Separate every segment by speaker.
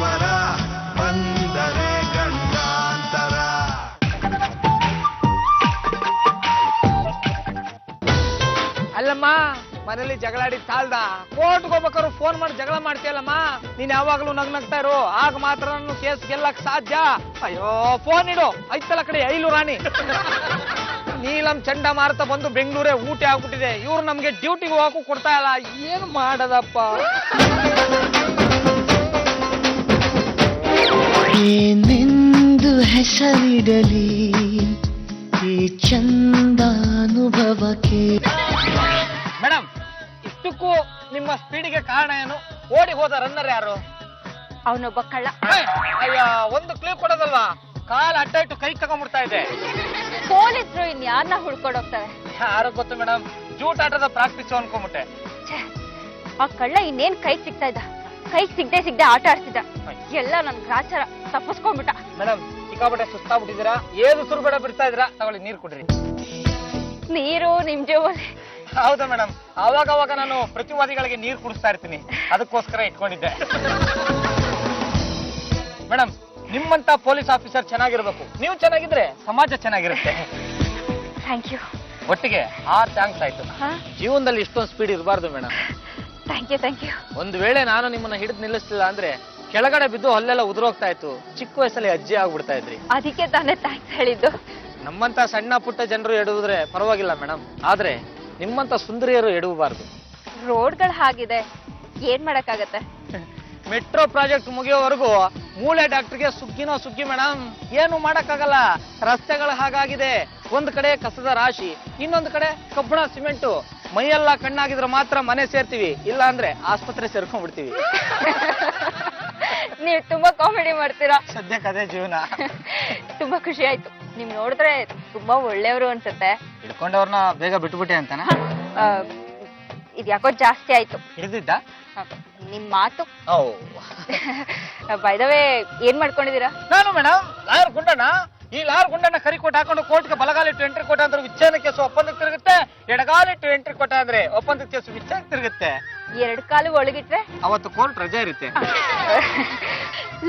Speaker 1: ಈಶ್ವರ ಬಂದರೆ ಗಂಡಾಂತರ.
Speaker 2: ಅಲ್ಲಮ್ಮ ಮನೇಲಿ ಜಗಳಾಡಿ ಸಾಲ್ದ ಕೋರ್ಟ್ಗೆ ಹೋಗ್ಬೇಕಾದ್ರು ಫೋನ್ ಮಾಡಿ ಜಗಳ ಮಾಡ್ತೀಯಲ್ಲಮ್ಮ. ನೀನ್ ಯಾವಾಗ್ಲೂ ನಗ್ನಗ್ತಾ ಇರು, ಆಗ ಮಾತ್ರ ನಾನು ಕೇಸ್ ಗೆಲ್ಲಕ್ ಸಾಧ್ಯ. ಅಯ್ಯೋ ಫೋನ್ ಇಡು, ಐತಲ್ಲ ಕಡೆ ಐಲು ರಾಣಿ. ನೀಲಂ ಚಂಡಮಾರುತ ಬಂದು ಬೆಂಗಳೂರೇ ಊಟ ಆಗ್ಬಿಟ್ಟಿದೆ. ಇವ್ರು ನಮ್ಗೆ ಡ್ಯೂಟಿಗೆ ಹೋಗಕ್ಕೂ ಕೊಡ್ತಾ ಇಲ್ಲ. ಏನ್ ಮಾಡದಪ್ಪ?
Speaker 3: ಏನೆಂದು ಹೆಸರಿಡಲಿ ಈ ಚಂದಾನುಭವಕ್ಕೆ.
Speaker 2: ಮೇಡಮ್, ಇಷ್ಟಕ್ಕೂ ನಿಮ್ಮ ಸ್ಪೀಡಿಗೆ ಕಾರಣ ಏನು? ಓಡಿ ಹೋದ ರನ್ನರ್ ಯಾರು?
Speaker 4: ಅವನೊಬ್ಬ ಕಳ್ಳ.
Speaker 2: ಅಯ್ಯ, ಒಂದು ಕ್ಲೂ ಕೊಡೋದಲ್ವಾ? ಕಾಲ್ ಅಡ್ಡ ಇಟ್ಟು ಕೈ ತಗೊಂಡ್ಬಿಡ್ತಾ ಇದೆ.
Speaker 4: ಪೊಲೀಸರು ಇನ್ಯಾರನ್ನ ಹುಡ್ಕೊಂಡು ಹೋಗ್ತಾರೆ?
Speaker 2: ಯಾರು ಗೊತ್ತು ಮೇಡಮ್, ಜೂಟಾಟದ ಪ್ರಾಕ್ಟೀಸ್ ಅನ್ಕೊಂಬಿಟ್ಟೆ.
Speaker 4: ಆ ಕಳ್ಳ ಇನ್ನೇನ್ ಕೈ ಸಿಗ್ತಾ ಇದ್ದ, ಕೈ ಸಿಗದೆ ಆಟ ಆಡ್ತಿದ್ದ. ಎಲ್ಲ ನನ್ ಗ್ರಾಚಾರ ತಪ್ಪಿಸ್ಕೊಂಡ್ಬಿಟ್ಟ.
Speaker 2: ಮೇಡಮ್, ಸಿಕ್ಕಾಪಟ್ಟೆ ಸುಸ್ತಾಗ್ಬಿಟ್ಟಿದ್ದೀರಾ, ಏದು ಸುರುಬೇಡ ಬಿಡ್ತಾ ಇದ್ದೀರಾ. ತಗೊಳ್ಳಿ, ನೀರು ಕುಡ್ರಿ.
Speaker 4: ನೀರು ನಿಮ್ ಜೇಬಲ್ಲಿ?
Speaker 2: ಹೌದಾ ಮೇಡಮ್, ಅವಾಗ ನಾನು ಪ್ರತಿವಾದಿಗಳಿಗೆ ನೀರು ಕುಡಿಸ್ತಾ ಇರ್ತೀನಿ, ಅದಕ್ಕೋಸ್ಕರ ಇಟ್ಕೊಂಡಿದ್ದೆ. ಮೇಡಮ್, ನಿಮ್ಮಂತ ಪೊಲೀಸ್ ಆಫೀಸರ್ ಚೆನ್ನಾಗಿರ್ಬೇಕು. ನೀವು ಚೆನ್ನಾಗಿದ್ರೆ ಸಮಾಜ ಚೆನ್ನಾಗಿರುತ್ತೆ.
Speaker 4: Thank you.
Speaker 2: ಒಟ್ಟಿಗೆ 6 ಥ್ಯಾಂಕ್ಸ್ ಆಯ್ತು. ಜೀವನದಲ್ಲಿ ಇಷ್ಟೊಂದು ಸ್ಪೀಡ್ ಇರಬಾರ್ದು ಮೇಡಮ್.
Speaker 4: Thank you.
Speaker 2: ಒಂದು ವೇಳೆ ನಾನು ನಿಮ್ಮನ್ನ ಹಿಡಿದು ನಿಲ್ಲಿಸಲಿಲ್ಲ ಅಂದ್ರೆ ಕೆಳಗಡೆ ಬಿದ್ದು ಹಲ್ಲೆಲ್ಲ ಉದುರೋಗ್ತಾ ಇತ್ತು. ಚಿಕ್ಕ ವಯಸ್ಸಲ್ಲಿ ಅಜ್ಜಿ ಆಗ್ಬಿಡ್ತಾ ಇದ್ರಿ.
Speaker 4: ಅದಕ್ಕೆ ತಾನೇ ಥ್ಯಾಂಕ್ಸ್ ಹೇಳಿದ್ದು.
Speaker 2: ನಮ್ಮಂತ ಸಣ್ಣ ಪುಟ್ಟ ಜನರು ಎಡುವುದ್ರೆ ಪರವಾಗಿಲ್ಲ ಮೇಡಮ್, ಆದ್ರೆ ನಿಮ್ಮಂತ ಸುಂದರಿಯರು ಎಡವಬಾರ್ದು.
Speaker 4: ರೋಡ್ಗಳು ಹಾಗಿದೆ, ಏನ್ ಮಾಡಕ್ಕಾಗತ್ತೆ?
Speaker 2: ಮೆಟ್ರೋ ಪ್ರಾಜೆಕ್ಟ್ ಮುಗಿಯೋವರೆಗೂ ಮೂಳೆ ಡಾಕ್ಟರ್ಗೆ ಸುಗ್ಗಿ ಮೇಡಮ್. ಏನು ಮಾಡಕ್ಕಾಗಲ್ಲ, ರಸ್ತೆಗಳು ಹಾಗಾಗಿದೆ. ಒಂದ್ ಕಡೆ ಕಸದ ರಾಶಿ, ಇನ್ನೊಂದು ಕಡೆ ಕಬ್ಬಣ ಸಿಮೆಂಟು. ಮೈಯೆಲ್ಲ ಕಣ್ಣಾಗಿದ್ರೆ ಮಾತ್ರ ಮನೆ ಸೇರ್ತೀವಿ, ಇಲ್ಲ ಅಂದ್ರೆ ಆಸ್ಪತ್ರೆ ಸೇರ್ಕೊಂಡ್ಬಿಡ್ತೀವಿ.
Speaker 4: ನೀವು ತುಂಬಾ ಕಾಮಿಡಿ ಮಾಡ್ತೀರಾ.
Speaker 2: ಸದ್ಯಕ್ಕೆ ಅದೇ ಜೀವನ.
Speaker 4: ತುಂಬಾ ಖುಷಿ ಆಯ್ತು. ನಿಮ್ ನೋಡಿದ್ರೆ ತುಂಬಾ ಒಳ್ಳೆಯವರು ಅನ್ಸುತ್ತೆ.
Speaker 2: ಹಿಡ್ಕೊಂಡವ್ರನ್ನ ಬೇಗ ಬಿಟ್ಬಿಟ್ಟೆ ಅಂತನಾ?
Speaker 4: ಇದ್ಯಾಕೋ ಜಾಸ್ತಿ ಆಯ್ತು.
Speaker 2: ಹಿಡಿದಿದ್ದ
Speaker 4: ನಿಮ್ ಮಾತು. ಬೈ ದ ವೇ, ಏನ್ ಮಾಡ್ಕೊಂಡಿದೀರಾ?
Speaker 2: ನಾನು ಮೇಡಮ್ ಲಾಯರ್ ಗುಂಡಣ್ಣ. ಈ ಲಾಯರ್ ಗುಂಡಣ್ಣ ಕರಿಕೋಟ್ ಹಾಕೊಂಡು ಕೋರ್ಟ್ಗೆ ಬಲಗಾಲಿಟ್ಟು ಎಂಟ್ರಿ ಕೊಟ್ಟ ಅಂದ್ರೆ ವಿಚಾರಣೆ ಕೇಸು ಒಪ್ಪಂದಕ್ಕೆ ತಿರುಗುತ್ತೆ, ಎಡಗಾಲಿಟ್ಟು ಎಂಟ್ರಿ ಕೊಟ್ಟ ಅಂದ್ರೆ ಒಪ್ಪಂದದ ಕೇಸು ವಿಚಾರಣೆ ತಿರುಗುತ್ತೆ.
Speaker 4: 2 ಕಾಲು ಒಳಗಿಟ್ರೆ
Speaker 2: ಅವತ್ತು ಕೋರ್ಟ್ ರಜೆ ಇರುತ್ತೆ.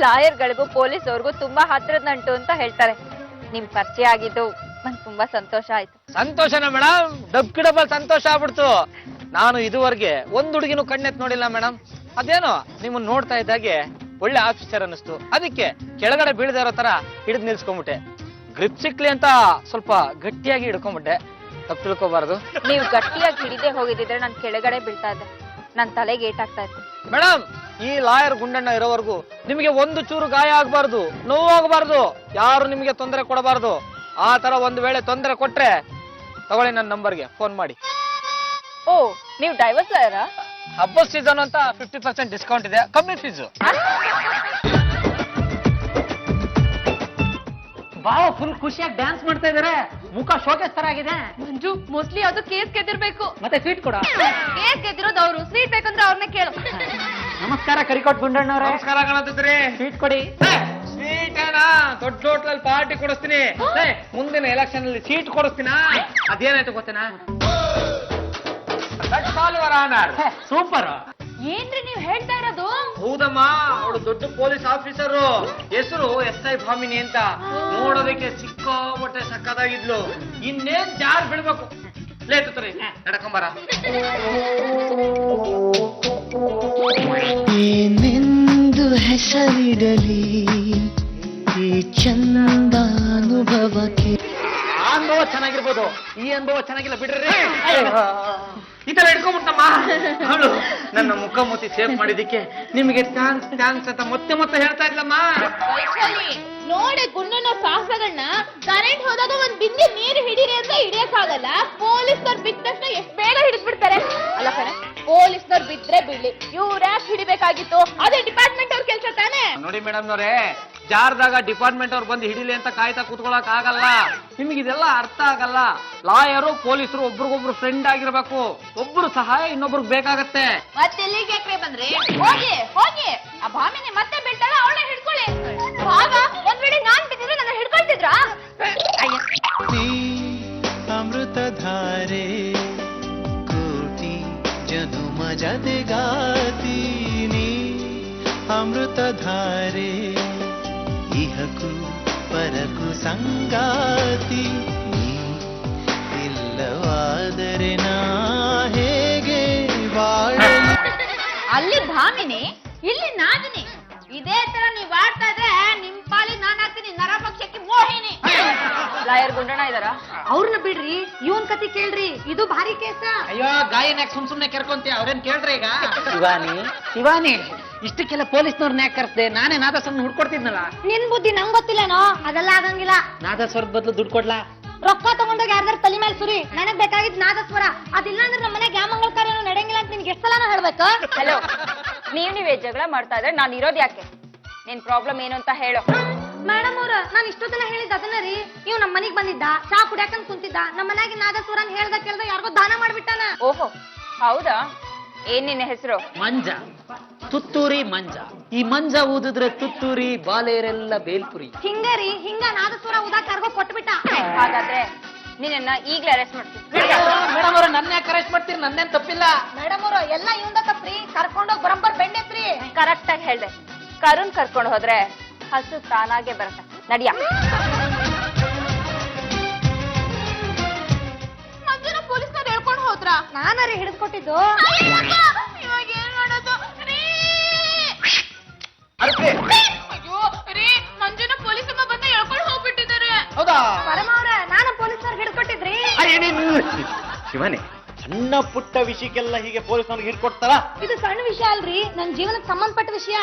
Speaker 4: ಲಾಯರ್ಗಳಿಗೂ ಪೊಲೀಸ್ ಅವ್ರಿಗೂ ತುಂಬಾ ಹತ್ರದ ನಂಟು ಅಂತ ಹೇಳ್ತಾರೆ. ನಿಮ್ ಪರಿಚಯ ಆಗಿದ್ದು ನಂಗೆ ತುಂಬಾ ಸಂತೋಷ ಆಯ್ತು.
Speaker 2: ಸಂತೋಷನ ಮೇಡಮ್? ಡಬಲ್ ಸಂತೋಷ ಆಗ್ಬಿಡ್ತು. ನಾನು ಇದುವರೆಗೆ ಒಂದ್ ಹುಡುಗಿನೂ ಕಣ್ಣೆತ್ ನೋಡಿಲ್ಲ ಮೇಡಮ್. ಅದೇನೋ ನಿಮ್ಮನ್ನ ನೋಡ್ತಾ ಇದ್ದಾಗೆ ಒಳ್ಳೆ ಆಫೀಸರ್ ಅನ್ನಿಸ್ತು. ಅದಕ್ಕೆ ಕೆಳಗಡೆ ಬೀಳದೇ ಇರೋ ತರ ಹಿಡಿದು ನಿಲ್ಸ್ಕೊಂಡ್ಬಿಟ್ಟೆ. ಗ್ರಿಪ್ ಸಿಕ್ಲಿ ಅಂತ ಸ್ವಲ್ಪ ಗಟ್ಟಿಯಾಗಿ ಹಿಡ್ಕೊಂಡ್ಬಿಟ್ಟೆ. ತಪ್ಪು ತಿಳ್ಕೋಬಾರ್ದು.
Speaker 4: ನೀವು ಗಟ್ಟಿಯಾಗಿ ಹಿಡಿದೇ ಹೋಗಿದ್ರೆ ನಾನು ಕೆಳಗಡೆ ಬೀಳ್ತಾ ಇದ್ದೆ, ನನ್ ತಲೆಗೆ ಏಟಾಗ್ತಾ ಇತ್ತು.
Speaker 2: ಮೇಡಮ್, ಈ ಲಾಯರ್ ಗುಂಡಣ್ಣ ಇರೋವರೆಗೂ ನಿಮಗೆ ಒಂದು ಚೂರು ಗಾಯ ಆಗ್ಬಾರ್ದು, ನೋವಾಗಬಾರ್ದು, ಯಾರು ನಿಮಗೆ ತೊಂದರೆ ಕೊಡಬಾರ್ದು. ಆ ತರ ಒಂದು ವೇಳೆ ತೊಂದರೆ ಕೊಟ್ರೆ ತಗೊಳ್ಳಿ, ನನ್ನ ನಂಬರ್ಗೆ ಫೋನ್ ಮಾಡಿ.
Speaker 4: ಓ, ನೀವು ಡೈವರ್ಸ್ ಲಾಯರಾ?
Speaker 2: ಹಬ್ಬ ಸೀಸನ್ ಅಂತ 50% ಡಿಸ್ಕೌಂಟ್ ಇದೆ, ಕಮ್ಮಿ ಫೀಸು. ಬಾವ ಫುಲ್ ಖುಷಿಯಾಗಿ ಡ್ಯಾನ್ಸ್ ಮಾಡ್ತಾ ಇದಾರೆ, ಮುಖ ಶೋಕೇಸ್ ತರ ಆಗಿದೆ.
Speaker 4: ಮಂಜು, ಮೋಸ್ಟ್ಲಿ ಅದು ಕೇಸ್ ಗೆದ್ದಿರ್ಬೇಕು.
Speaker 2: ಮತ್ತೆ ಸ್ವೀಟ್ ಕೊಡ.
Speaker 4: ಕೇಸ್ ಗೆದ್ದಿರೋದು ಅವರು, ಸ್ವೀಟ್ ಬೇಕಂದ್ರೆ ಅವ್ರನ್ನೇ ಕೇಳು.
Speaker 2: ನಮಸ್ಕಾರ ಕರಿಕೋಟ್ ಗುಂಡಣ್ಣವ್ರೆ. ನಮಸ್ಕಾರ ಕಾಣತಿದ್ರಿ. ಸ್ವೀಟ್ ಕೊಡಿ. ಸ್ವೀಟ್ ಏನ? ದೊಡ್ಡ ಹೋಟ್ಲಲ್ಲಿ ಪಾರ್ಟಿ ಕೊಡಿಸ್ತೀನಿ. ಮುಂದಿನ ಎಲೆಕ್ಷನ್ ಅಲ್ಲಿ ಸೀಟ್ ಕೊಡಿಸ್ತೀನ. ಅದೇನಾಯ್ತು ಗೊತ್ತೇನಾ? ಸೂಪರ್.
Speaker 4: ಏನ್ರಿ ನೀವ್ ಹೇಳ್ತಾ ಇರೋದು?
Speaker 2: ಹೌದಮ್ಮ, ಅವಳು ದೊಡ್ಡ ಪೊಲೀಸ್ ಆಫೀಸರು. ಹೆಸರು SI ಭಾಮಿನಿ ಅಂತ. ನೋಡೋದಕ್ಕೆ ಸಿಕ್ಕಾಪಟ್ಟೆ ಸಕ್ಕದಾಗಿದ್ಲು. ಇನ್ನೇನ್ ಜಾರ್ ಬಿಡ್ಬೇಕು. ಲೇಟ್ ತರಿ ನಡ್ಕೊಂಬಾರ.
Speaker 3: ಏನೆಂದು ಹೆಸರಿಡಲಿ ಈ ಚಂದಾನುಭವಕ್ಕೆ.
Speaker 2: ಆ ಅನುಭವ ಚೆನ್ನಾಗಿರ್ಬೋದು, ಈ ಅನುಭವ ಚೆನ್ನಾಗಿಲ್ಲ ಬಿಡ್ರಿ. ಈ ತರ ಹಿಡ್ಕೊಂಡ್ಬಿಟ್ಟಮ್ಮ. ಅವಳು ನನ್ನ ಮುಖ ಮೂತಿ ಸೇಫ್ ಮಾಡಿದಿಕ್ಕೆ ನಿಮಗೆ ಥ್ಯಾಂಕ್ಸ್ ಅಂತ ಮತ್ತೆ ಹೇಳ್ತಾ ಇದ್ಲಮ್ಮ.
Speaker 5: ನೋಡಿ ಗುಂಡನ ಸಾಹಸಗಳನ್ನ. ಕರೆಂಟ್ ಹೋದಾಗ ಒಂದ್ ಬಿಂದಿ ನೀರು ಹಿಡೀರಿ ಅಂತ ಹಿಡಿಯಕ್ಕಾಗಲ್ಲ. ಪೊಲೀಸ್ನವ್ರು ಬಿದ್ದ ತಕ್ಷಣ ಎಷ್ಟ್ ಬೇಗ ಹಿಡಿದ್ಬಿಡ್ತಾರೆ. ಅಲ್ಲ ಕಣೆ, ಪೊಲೀಸ್ನವ್ರು ಬಿದ್ರೆ ಬಿಡ್ಲಿ, ಇವ್ರ ಯಾಕೆ ಹಿಡಿಬೇಕಾಗಿತ್ತು? ಅದೇ ಡಿಪಾರ್ಟ್ಮೆಂಟ್ ಅವ್ರ ಕೆಲ್ಸ ತಾನೇ.
Speaker 2: ನೋಡಿ ಮೇಡಮ್ ನವ್ರೆ, ಜಾರ್ದಾಗ ಡಿಪಾರ್ಟ್ಮೆಂಟ್ ಅವ್ರು ಬಂದು ಹಿಡಿಲಿ ಅಂತ ಕಾಯ್ತಾ ಕೂತ್ಕೊಳಕ್ ಆಗಲ್ಲ. ನಿಮ್ಗೆ ಇದೆಲ್ಲ ಅರ್ಥ ಆಗಲ್ಲ. ಲಾಯರು ಪೊಲೀಸರು ಒಬ್ರಿಗೊಬ್ರು ಫ್ರೆಂಡ್ ಆಗಿರ್ಬೇಕು. ಒಬ್ರು ಸಹಾಯ ಇನ್ನೊಬ್ರಿಗೆ ಬೇಕಾಗತ್ತೆ.
Speaker 5: ಮತ್ತೆ ಎಲ್ಲಿಗೆ ಯಾಕ್ರೆ ಬಂದ್ರಿ? ಹೋಗಿ ಹೋಗಿ, ಆ ಭಾಮಿನಿ ಮತ್ತೆ ಬಿಡ್ತಾಳ, ಅವಳೇ ಹಿಡ್ಕೊಳ್ಳಿ. ಆಗ ಒಂದ್ ವೇಳೆ ನಾನ್ ಬಿದ್ದಿದ್ರೆ ನನ್ನ ಹಿಡ್ಕೊಳ್ತಿದ್ರಾ?
Speaker 3: ಅಮೃತಧಾರೆ ಕೋಟಿ ಜನುಮ ಜತೆಗಾತೀನಿ ಅಮೃತಧಾರೆ ಇಹಕು ಪರಕು ಸಂಗಾತಿ ನೀ ಇಲ್ಲವಾದರೆ ನಾ ಹೇಗೆ ಬಾಳಲಿ.
Speaker 5: ಅಲ್ಲಿ ಭಾಮಿನಿ, ಇಲ್ಲಿ ನಾದಿನಿ. ಇದೇ ತರ ನೀವ್ ಆಡ್ತಾ ಇದ್ರೆ ನಿಮ್ ಪಾಲಿ ನಾನ್ ಆಗ್ತೀನಿ ನರಭಕ್ಷಕ್ಕೆ ಮೋಹಿನಿ.
Speaker 4: ಲಾಯರ್ ಗುಂಡಣ್ಣ ಇದಾರ?
Speaker 5: ಅವ್ರನ್ನ ಬಿಡ್ರಿ, ಇವನ್ ಕತಿ ಕೇಳ್ರಿ, ಇದು ಭಾರಿ ಕೇಸ.
Speaker 2: ಅಯ್ಯೋ ಗಾಯನ ಸುಮ್ನೆ ಕೆರ್ಕೊಂತೀಯ, ಅವ್ರೇನ್ ಕೇಳ್ರಿ ಈಗ?
Speaker 6: ಶಿವಾನಿ ಇಷ್ಟಕ್ಕೆಲ್ಲ ಪೊಲೀಸ್ನವ್ರನ್ನ ಯಾಕೆ ಕರ್ಸ್ದೆ? ನಾನೇ ನಾದಸ್ವರನ ಹುಡ್ಕೊಡ್ತಿದ್ನಲ್ಲ.
Speaker 5: ನಿನ್ ಬುದ್ಧಿ ನಂಗ್ ಗೊತ್ತಿಲ್ಲನೋ, ಅದೆಲ್ಲ ಆಗಂಗಿಲ್ಲ.
Speaker 6: ನಾದಸ್ವರದ ಬದಲು ದುಡ್ಡು ಕೊಡ್ಲಾ?
Speaker 5: ರೊಕ್ಕ ತಗೊಂಡೋಗ ಯಾರ್ದಾರ ತಲೆ ಮೇಲೆ ಸುರಿ. ನನಗ್ ಬೇಕಾಗಿದ್ ನಾದಸ್ವರ. ಅದಿಲ್ಲ ಅಂದ್ರೆ ನಮ್ಮ ಮನೆಗೆ ಯಾಮಂಗಳ ಕಾರ್ಯನೂ ನಡೆಯಂಗಿಲ್ಲ ಅಂತ ನಿನ್ಗೆ ಎಷ್ಟ್ ಸಲ ಹೇಳ್ಬೇಕು?
Speaker 4: ಹಲೋ, ನೀವೇ ಜಗಳ ಮಾಡ್ತಾ ಇದ್ರೆ ನಾನು ಇರೋದ್ ಯಾಕೆ? ನಿನ್ ಪ್ರಾಬ್ಲಮ್ ಏನು ಅಂತ ಹೇಳು.
Speaker 5: ಮೇಡಮ್ ಅವ್ರ, ನಾನ್ ಇಷ್ಟೊತ್ತಲ್ಲ ಹೇಳಿದ್ದ ಅದನ್ನ ರೀ. ಇವ್ ನಮ್ ಮನಿಗ್ ಬಂದಿದ್ದ, ಚಾ ಕುಡಿಯಾಕಂತ ಕುಂತಿದ್ದ, ನಮ್ಮ ಮನ್ಯಾಗ ನಾದಸ್ವರನ್ ಹೇಳ್ದ ಕೇಳ್ದ ಯಾರಿಗೋ ದಾನ ಮಾಡ್ಬಿಟ್ಟಾನ.
Speaker 4: ಓಹೋ, ಹೌದಾ? ಏನ್ ನಿನ್ನ ಹೆಸರು?
Speaker 6: ಮಂಜ, ತುತ್ತೂರಿ ಮಂಜ. ಈ ಮಂಜ ಊದಿದ್ರೆ ತುತ್ತೂರಿ, ಬಾಲೇರೆಲ್ಲ ಬೇಲ್ಪುರಿ.
Speaker 5: ಹಿಂಗರಿ, ಹಿಂಗ ನಾದಸ್ವರ ಉದಾಕ ಯಾರಿಗೋ ಕೊಟ್ಬಿಟ್ಟ.
Speaker 4: ಹಾಗಾದ್ರೆ ನಿನ್ನ ಈಗ್ಲೇ ಅರೆಸ್ಟ್ ಮಾಡ್ತೀನಿ.
Speaker 6: ಮೇಡಮ್ ಅವ್ರ ನನ್ನ ಯಾಕೆ ಅರೆಸ್ಟ್ ಮಾಡ್ತೀರಿ? ನಂದೇನ್ ತಪ್ಪಿಲ್ಲ.
Speaker 5: ಮೇಡಮ್ ಅವ್ರ, ಎಲ್ಲ ಇವಂದ ತಪ್ಪ್ರಿ. ಕರ್ಕೊಂಡೋಗ್ ಬರಂಬರ್ ಬೆಂಡೆತ್ರಿ.
Speaker 4: ಕರೆಕ್ಟ್ ಆಗಿ ಹೇಳ್ದೆ. ಕರುಣ್ ಕರ್ಕೊಂಡು ಹೋದ್ರೆ ಹಸು ತಾನಾಗೆ ಬರುತ್ತೆ. ನಡಿಯ.
Speaker 5: ಮಂಜುನ ಪೊಲೀಸ್ನವ್ರು ಹೇಳ್ಕೊಂಡು ಹೋದ್ರ? ನಾನರಿ ಹಿಡಿದ್ಕೊಟ್ಟಿದ್ದು. ಇವಾಗ ಏನ್ ಮಾಡೋದು ರೀ? ಅಯ್ಯೋ ರೀ, ಮಂಜುನ ಪೊಲೀಸಮ್ಮ ಬಂದ ಹೇಳ್ಕೊಂಡು ಹೋಗ್ಬಿಟ್ಟಿದ್ದಾರೆ.
Speaker 2: ಹೌದಾ?
Speaker 5: ಪರಮ ಅವ್ರ, ನಾನು ಪೊಲೀಸ್ನವ್ರು ಹಿಡ್ಕೊಟ್ಟಿದ್ರಿ.
Speaker 7: ಶಿವಾನಿ, ಸಣ್ಣ ಪುಟ್ಟ ವಿಷಯಕ್ಕೆಲ್ಲ ಹೀಗೆ ಪೊಲೀಸ್ನವ್ರಿಗೆ ಹಿಡ್ಕೊಡ್ತಾರ?
Speaker 5: ಇದು ಸಣ್ಣ ವಿಷಯ ಅಲ್ರಿ, ನನ್ ಜೀವನಕ್ಕೆ ಸಂಬಂಧಪಟ್ಟ ವಿಷಯ.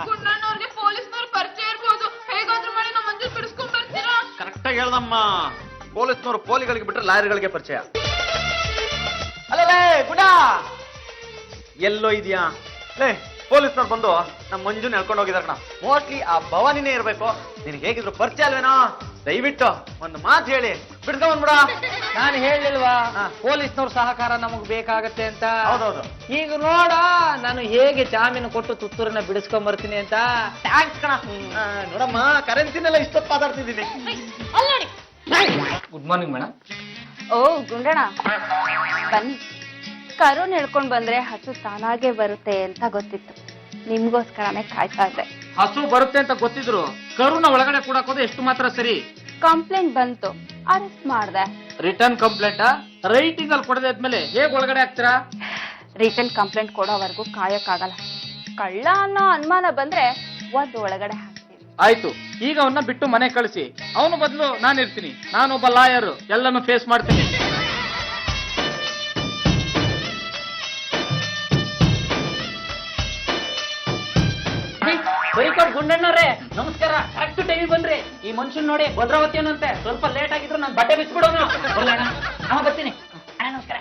Speaker 5: ಗುಂಡಣ್ಣವ್ರಿಗೆ ಪೊಲೀಸ್ನವ್ರು ಪರಿಚಯ ಇರ್ಬೋದು. ಹೇಗಾದ್ರೂ ಮಾಡಿ ನಮ್ಮ ಮಂಜು ಬಿಡಿಸ್ಕೊಂಡ್ ಬರ್ತೀರಾ?
Speaker 7: ಕರೆಕ್ಟ್ ಆಗಿ ಹೇಳ್ದಮ್ಮ. ಪೊಲೀಸ್ನವರು ಪೋಲಿಗಳಿಗೆ ಬಿಟ್ರೆ ಲಾಯರ್ಗಳಿಗೆ ಪರಿಚಯ.
Speaker 2: ಅಲ್ಲೇ ಗುಡ
Speaker 7: ಎಲ್ಲೋ ಇದೆಯಾ? ಲೇ, ಪೊಲೀಸ್ನವ್ರು ಬಂದು ನಮ್ಮ ಮಂಜುನ ಹೇಳ್ಕೊಂಡು ಹೋಗಿದಾರ ಕಣ. ಮೋಸ್ಟ್ಲಿ ಆ ಭವಾನಿನೇ ಇರ್ಬೇಕು. ನಿನಗೆ ಹೇಗಿದ್ರು ಪರಿಚಯ ಅಲ್ವೇನೋ? ದಯವಿಟ್ಟು ಒಂದು ಮಾತು ಹೇಳಿ ಬಿಡ್ಕೊಂಡ್ಬಿಡ.
Speaker 2: ನಾನು ಹೇಳಿಲ್ವಾ ಪೊಲೀಸ್ನವ್ರ ಸಹಕಾರ ನಮಗ್ ಬೇಕಾಗತ್ತೆ ಅಂತ?
Speaker 7: ಹೌದೌದು.
Speaker 2: ಈಗ ನೋಡ, ನಾನು ಹೇಗೆ ಜಾಮೀನು ಕೊಟ್ಟು ತುತ್ತೂರನ್ನ ಬಿಡಿಸ್ಕೊಂಡ್ ಬರ್ತೀನಿ ಅಂತ.
Speaker 7: ಥ್ಯಾಂಕ್ಸ್ ಕಣ. ನೋಡಮ್ಮ, ಕರೆನ್ಸಿನೆಲ್ಲ ಇಷ್ಟೊತ್ತು ಮಾತಾಡ್ತಿದ್ದೀನಿ.
Speaker 5: ಅಲ್ಲಿ ನೋಡಿ.
Speaker 2: Good morning madam.
Speaker 4: ಓ ಗುಂಡಣ್ಣ, ಬನ್ನಿ. ಕರುಣ್ ಹೇಳ್ಕೊಂಡ್ ಬಂದ್ರೆ ಹಸು ತಾನಾಗೆ ಬರುತ್ತೆ ಅಂತ ಗೊತ್ತಿತ್ತು. ನಿಮ್ಗೋಸ್ಕರನೇ ಕಾಯ್ತಾ ಇದ್ದೆ.
Speaker 2: ಹಸು ಬರುತ್ತೆ ಅಂತ ಗೊತ್ತಿದ್ರು ಕರುನ ಒಳಗಡೆ ಕೂಡಕೋದು ಎಷ್ಟು ಮಾತ್ರ ಸರಿ?
Speaker 4: ಕಂಪ್ಲೇಂಟ್ ಬಂತು, ಅರೆಸ್ಟ್ ಮಾಡ್ದೆ.
Speaker 2: ರಿಟರ್ನ್ ಕಂಪ್ಲೇಂಟ್ ರೈಟಿಂಗ್ ಅಲ್ಲಿ ಕೊಡದೆ ಆದ್ಮೇಲೆ ಹೇಗ್ ಒಳಗಡೆ ಹಾಕ್ತೀರಾ?
Speaker 4: ರಿಟರ್ನ್ ಕಂಪ್ಲೇಂಟ್ ಕೊಡೋವರೆಗೂ ಕಾಯಕ್ಕಾಗಲ್ಲ. ಕಳ್ಳ ಅನ್ನೋ ಅನುಮಾನ ಬಂದ್ರೆ ಒಂದ್ ಒಳಗಡೆ ಹಾಕ್ತೀವಿ.
Speaker 2: ಆಯ್ತು, ಈಗ ಅವನ್ನ ಬಿಟ್ಟು ಮನೆ ಕಳಿಸಿ. ಅವನು ಬದಲು ನಾನು ಇರ್ತೀನಿ. ನಾನೊಬ್ಬ ಲಾಯರ್, ಎಲ್ಲಾನು ಫೇಸ್ ಮಾಡ್ತೀನಿ.
Speaker 6: ಬೈಕೋಡ್ ಗುಂಡಣ್ಣವ್ರೆ, ನಮಸ್ಕಾರ. ಕರೆಕ್ಟ್ ಟೈಮಿಗೆ ಬಂದ್ರಿ. ಈ ಮನುಷ್ಯನ್ ನೋಡಿ ಭದ್ರಾವತಿ ಅನ್ನಂತೆ. ಸ್ವಲ್ಪ ಲೇಟ್ ಆಗಿದ್ರು ನಾನು ಬಟ್ಟೆ ಬಿಚ್ಬಿಡೋನು. ಬರ್ಲಣ್ಣ, ಬರ್ತೀನಿ. ಅಣ್ಣ ನಮಸ್ಕಾರ.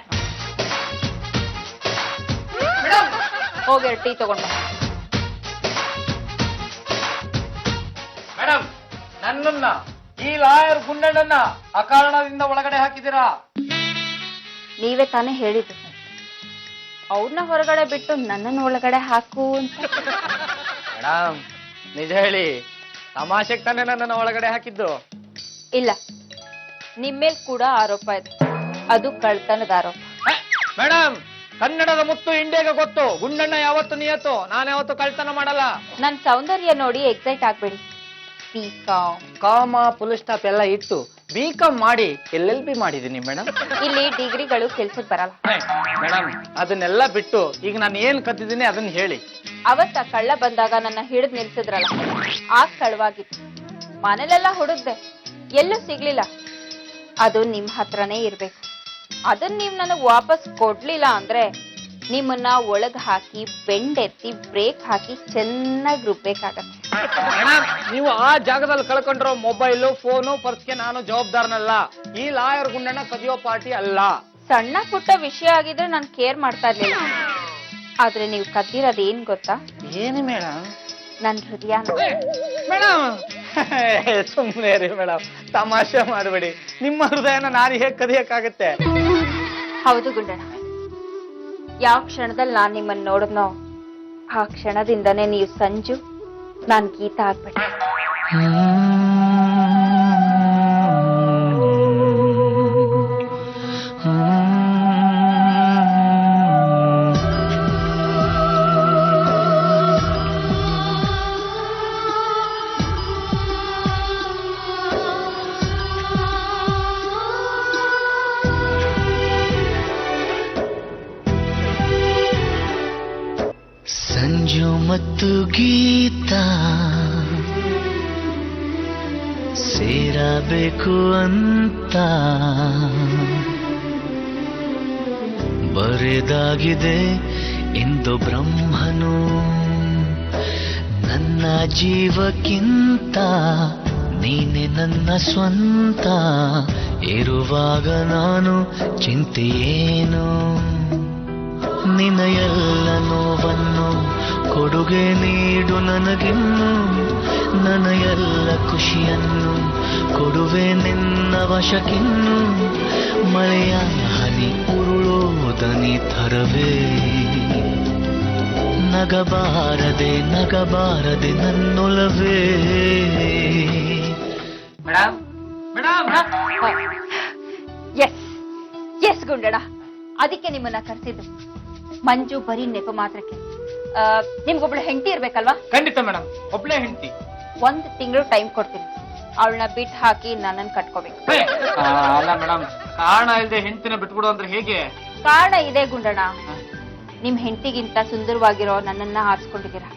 Speaker 4: ಹೋಗಿ ಟೀ ತಗೊಂಡ.
Speaker 2: ಮೇಡಮ್, ನನ್ನನ್ನ ಈ ಲಾಯರ್ ಗುಂಡಣ್ಣನ್ನ ಅಕಾರಣದಿಂದ ಒಳಗಡೆ ಹಾಕಿದ್ದೀರಾ.
Speaker 4: ನೀವೇ ತಾನೇ ಹೇಳಿದ್ದು ಅವ್ರನ್ನ ಹೊರಗಡೆ ಬಿಟ್ಟು ನನ್ನನ್ನು ಒಳಗಡೆ ಹಾಕು ಅಂತ.
Speaker 2: ಮೇಡಮ್, ನಿಜ ಹೇಳಿ, ತಮಾಷೆಗೆ ತಾನೇ ನನ್ನನ್ನು ಒಳಗಡೆ ಹಾಕಿದ್ದು?
Speaker 4: ಇಲ್ಲ, ನಿಮ್ಮೇಲ್ ಕೂಡ ಆರೋಪ ಇದೆ. ಅದು ಕಳ್ತನದ ಆರೋಪ.
Speaker 2: ಮೇಡಮ್, ಕನ್ನಡದ ಮುತ್ತು ಇಂಡಿಯಾಗೆ ಗೊತ್ತು. ಗುಂಡಣ್ಣ ಯಾವತ್ತು ನಿಯತ್ತು, ನಾನು ಯಾವತ್ತು ಕಳ್ತನ ಮಾಡಲ್ಲ.
Speaker 4: ನನ್ ಸೌಂದರ್ಯ ನೋಡಿ ಎಕ್ಸೈಟ್ ಆಗ್ಬೇಡಿ. ಬಿಕಾಮ್,
Speaker 2: ಕಾಮ, ಫುಲ್ ಸ್ಟಾಪ್ ಎಲ್ಲ ಇಟ್ಟು ಬಿಕಾಮ್ ಮಾಡಿ LLB ಮಾಡಿದೀನಿ ಮೇಡಮ್.
Speaker 4: ಇಲ್ಲಿ ಡಿಗ್ರಿಗಳು ಕೆಲ್ಸಕ್ಕೆ ಬರಲ್ಲ.
Speaker 2: ಮೇಡಮ್, ಅದನ್ನೆಲ್ಲ ಬಿಟ್ಟು ಈಗ ನಾನು ಏನ್ ಕದ್ದಿದ್ದೀನಿ ಅದನ್ನ ಹೇಳಿ.
Speaker 4: ಅವತ್ತ ಕಳ್ಳ ಬಂದಾಗ ನನ್ನ ಹಿಡಿದು ನಿಲ್ಸಿದ್ರಲ್ಲ, ಆ ಕಳ್ವಾಗಿತ್ತು. ಮನೇಲೆಲ್ಲ ಹುಡುಕ್ದೆ, ಎಲ್ಲೂ ಸಿಗ್ಲಿಲ್ಲ. ಅದು ನಿಮ್ ಹತ್ರನೇ ಇರ್ಬೇಕು. ಅದನ್ನ ನೀವ್ ನನಗ್ ವಾಪಸ್ ಕೊಡ್ಲಿಲ್ಲ ಅಂದ್ರೆ ನಿಮ್ಮನ್ನ ಒಳಗ್ ಹಾಕಿ ಬೆಂಡೆತ್ತಿ ಬ್ರೇಕ್ ಹಾಕಿ ಚೆನ್ನಾಗಿ ರುಬ್ಬೇಕಾಗತ್ತೆ.
Speaker 2: ಮೇಡಮ್, ನೀವು ಆ ಜಾಗದಲ್ಲಿ ಕಳ್ಕೊಂಡ್ರೋ ಮೊಬೈಲು, ಫೋನು, ಪರ್ಸ್ಗೆ ನಾನು ಜವಾಬ್ದಾರನಲ್ಲ. ಈ ಲಾಯರ್ ಗುಂಡಣ್ಣ ಕದಿಯೋ ಪಾರ್ಟಿ ಅಲ್ಲ.
Speaker 4: ಸಣ್ಣ ಪುಟ್ಟ ವಿಷಯ ಆಗಿದ್ರೆ ನಾನು ಕೇರ್ ಮಾಡ್ತಾ ಇರ್ಲಿಲ್ಲ. ಆದ್ರೆ ನೀವು ಕದ್ದಿರೋದು ಏನ್ ಗೊತ್ತಾ?
Speaker 2: ಏನು ಮೇಡಮ್?
Speaker 4: ನನ್ ಹೃದಯ.
Speaker 2: ಮೇಡಮ್, ಸುಮ್ಮನೆ ರೀ ಮೇಡಮ್, ತಮಾಷೆ ಮಾಡಬೇಡಿ. ನಿಮ್ಮ ಹೃದಯನ ನಾನು ಹೇಗೆ ಕದಿಯಕ್ಕಾಗತ್ತೆ?
Speaker 4: ಹೌದು ಗುಂಡಣ್ಣ, ಯಾವ ಕ್ಷಣದಲ್ಲಿ ನಾನ್ ನಿಮ್ಮನ್ನ ನೋಡಿದ್ನೋ ಆ ಕ್ಷಣದಿಂದನೇ ನೀವು ಸಂಜು, ನಾನ್ ಗೀತಾ ಆಗ್ಬಿಟ್ಟೆ.
Speaker 3: ಸಂಜು ಮತ್ತು ಗೀತಾ ಸೇರಬೇಕು ಅಂತ ಬರೆದಾಗಿದೆ ಎಂದು ಬ್ರಹ್ಮನು ನನ್ನ ಜೀವಕ್ಕಿಂತ ನೀನೆ ನನ್ನ ಸ್ವಂತ ಇರುವಾಗ ನಾನು ಚಿಂತೆಯೇನು ನಿನ್ನ ಎಲ್ಲ ನೋವನ್ನು ಕೊಡುಗೆ ನೀಡು ನನಗಿನ್ನು ನನ್ನ ಎಲ್ಲ ಖುಷಿಯನ್ನು ಕೊಡುವೆ ನಿನ್ನ ವಶಕ್ಕಿನ್ನು ಮಳೆಯ ಹನಿ ಉರುಳೋದನಿ ಥರವೇ ನಗಬಾರದೆ ನಗಬಾರದೆ ನನ್ನೊಲವೇ
Speaker 6: madam madam
Speaker 4: yes yes Gundanna, ಅದಕ್ಕೆ ನಿಮ್ಮನ್ನ ಕರೆಸಿದ್ದು. ಮಂಜು ಬರೀ ನೆಪ ಮಾತ್ರಕ್ಕೆ. ನಿಮ್ಗೊಬ್ಳು ಹೆಂಡತಿ ಇರ್ಬೇಕಲ್ವಾ?
Speaker 2: ಖಂಡಿತ ಮೇಡಮ್, ಒಬ್ಳೆ ಹೆಂಡತಿ.
Speaker 4: 1 ತಿಂಗಳು ಟೈಮ್ ಕೊಡ್ತೀನಿ. ಅವಳನ್ನ ಬಿಟ್ಟು ಹಾಕಿ ನನ್ನನ್ನು ಕಟ್ಕೋಬೇಕು.
Speaker 2: ಅಲ್ಲ ಮೇಡಮ್, ಕಾರಣ ಇಲ್ಲದೆ ಹೆಂಡತಿನ ಬಿಟ್ಬಿಡು ಅಂದ್ರೆ ಹೇಗೆ?
Speaker 4: ಕಾರಣ ಇದೆ ಗುಂಡಣ್ಣ. ನಿಮ್ ಹೆಂಡತಿಗಿಂತ ಸುಂದರವಾಗಿರೋ ನನ್ನನ್ನ ಆರಿಸ್ಕೊಂಡಿದ್ದೀರಾ.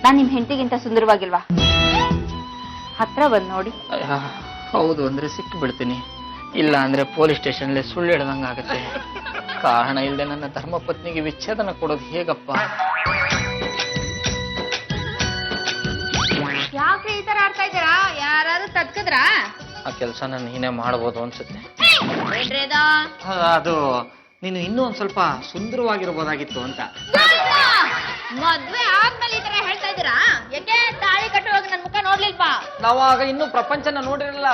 Speaker 4: ನಾನ್ ನಿಮ್ ಹೆಂಡತಿಗಿಂತ ಸುಂದರವಾಗಿಲ್ವಾ? ಹತ್ರ ಬಂದ್ ನೋಡಿ.
Speaker 6: ಹೌದು ಅಂದ್ರೆ ಸಿಕ್ಕಿ ಬಿಡ್ತೀನಿ, ಇಲ್ಲ ಅಂದ್ರೆ ಪೊಲೀಸ್ ಸ್ಟೇಷನ್ ಸುಳ್ಳು ಹೇಳ್ದಂಗ ಆಗುತ್ತೆ. ಕಾರಣ ಇಲ್ಲದೆ ನನ್ನ ಧರ್ಮಪತ್ನಿಗೆ ವಿಚ್ಛೇದನ ಕೊಡೋದು ಹೇಗಪ್ಪ?
Speaker 5: ಯಾಕೆ ಈ ತರ ಆಡ್ತಾ ಇದ್ದೀರಾ? ಯಾರಾದ್ರೂ ತದ್ಕದ್ರಾ?
Speaker 6: ಆ ಕೆಲಸ ನೀನೇ ಮಾಡ್ಬೋದು ಅನ್ಸುತ್ತೆ.
Speaker 2: ಅದು ನೀನು ಇನ್ನೂ ಒಂದ್ ಸ್ವಲ್ಪ ಸುಂದರವಾಗಿರ್ಬೋದಾಗಿತ್ತು ಅಂತ.
Speaker 5: ಮದ್ವೆ ಆದ್ಮೇಲೆ ಈ ತರ ಹೇಳ್ತಾ ಇದ್ದೀರಾ? ಯಾಕೆ ತಾಳಿ ಕಟ್ಟುವಾಗ ನನ್ ಮುಖ ನೋಡ್ಲಿಲ್ವಾ?
Speaker 2: ನಾವಾಗ ಇನ್ನೂ ಪ್ರಪಂಚನ ನೋಡಿರಲ್ಲ.